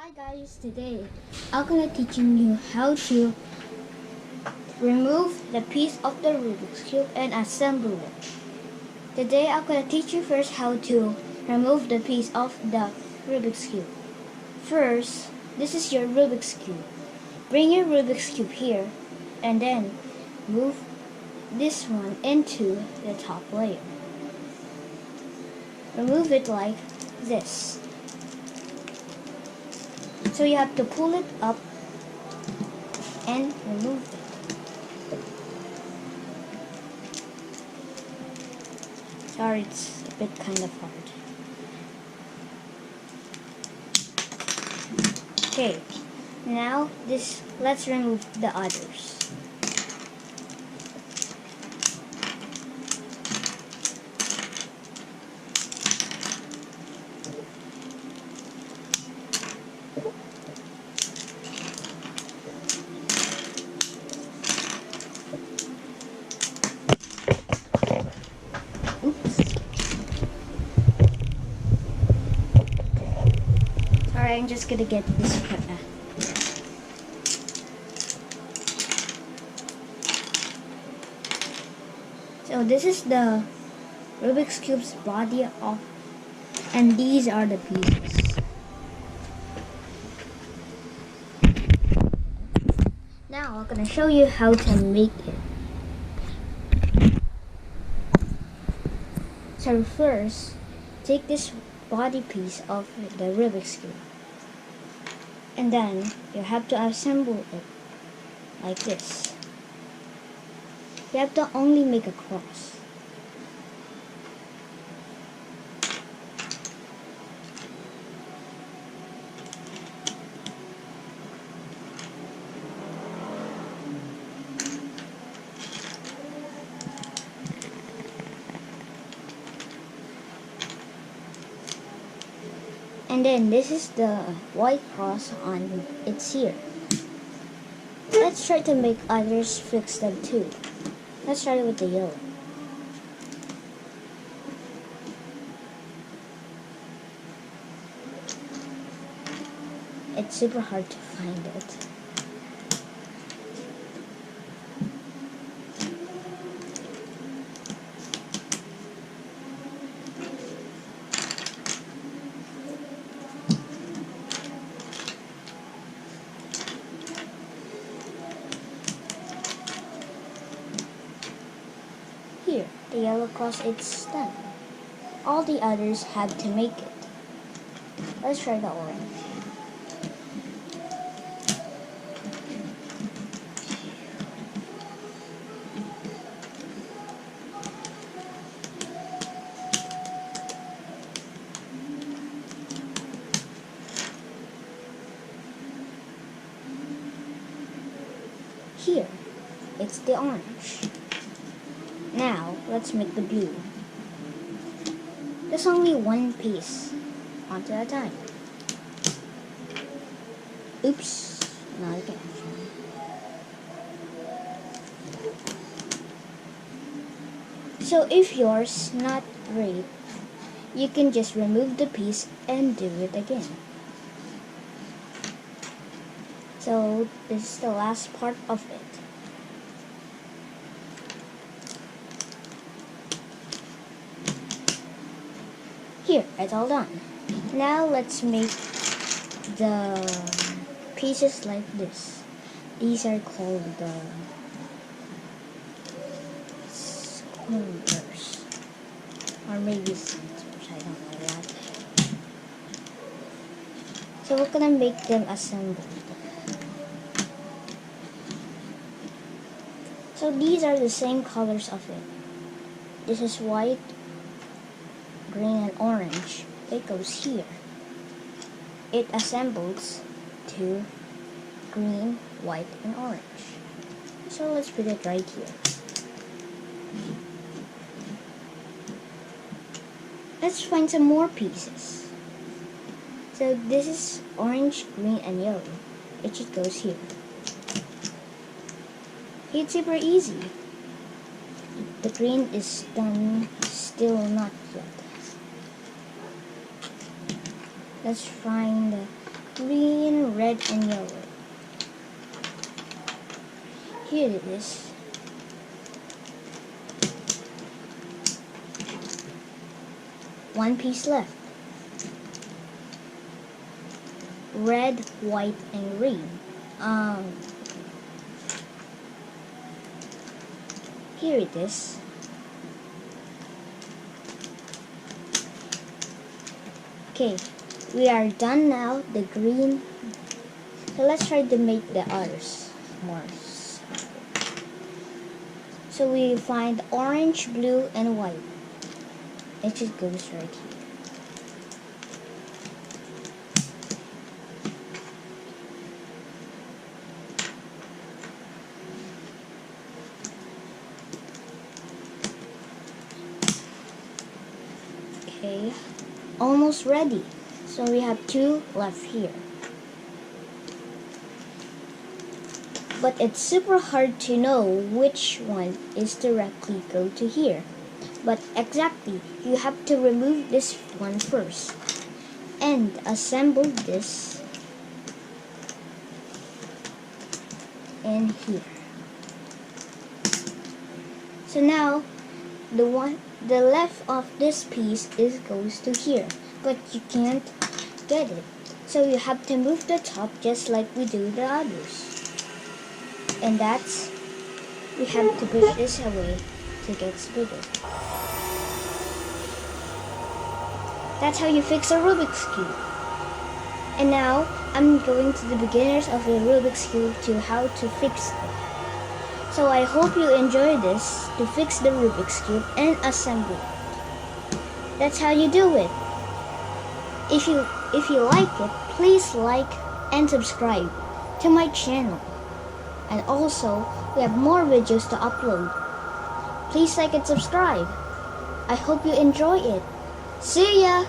Hi guys, today I'm gonna teaching you how to remove the piece of the Rubik's Cube and assemble it. Today I'm gonna teach you first how to remove the piece of the Rubik's Cube. First, this is your Rubik's Cube. Bring your Rubik's Cube here and then move this one into the top layer. Remove it like this. So you have to pull it up and remove it. Sorry, it's a bit kind of hard. Okay, now let's remove the others. Oops. Sorry, I'm just gonna get this one. So this is the Rubik's Cube's body and these are the pieces. Now I'm gonna show you how to make it. So first, take this body piece of the Rubik's Cube and then you have to assemble it like this. You have to only make a cross. And then this is the white cross on its here. Let's try to make others fix them too. Let's start with the yellow. It's super hard to find it. Here, the yellow cross, it's done. All the others have to make it. Let's try the orange. Here, it's the orange. Now, let's make the blue. There's only one piece, onto a time. Oops, not again. So if yours not great, you can just remove the piece and do it again. So this is the last part of it. Here, it's all done. Now let's make the pieces like this. These are called the squares, or maybe centers, I don't know that. So we're gonna make them assembled. So these are the same colors of it. This is white, green and orange. It goes here. It assembles to green, white and orange. So let's put it right here. Let's find some more pieces. So this is orange, green and yellow. It just goes here. It's super easy. The green is done, still not yet. Let's find green, red, and yellow. Here it is. One piece left. Red, white, and green. Here it is. Okay, we are done now. The green. So let's try to make the others more simple. So we find orange, blue, and white. It just goes right here. Okay, almost ready. So we have 2 left here. But it's super hard to know which one is directly go to here. But exactly, you have to remove this one first and assemble this in here. So now the left of this piece goes to here, but you can't get it. So you have to move the top just like we do the others. And we have to push this away to get bigger. That's how you fix a Rubik's Cube. And now I'm going to the beginners of the Rubik's Cube to how to fix it. So I hope you enjoy this to fix the Rubik's Cube and assemble it. That's how you do it. If you like it, please like and subscribe to my channel. And also, we have more videos to upload. Please like and subscribe. I hope you enjoy it. See ya!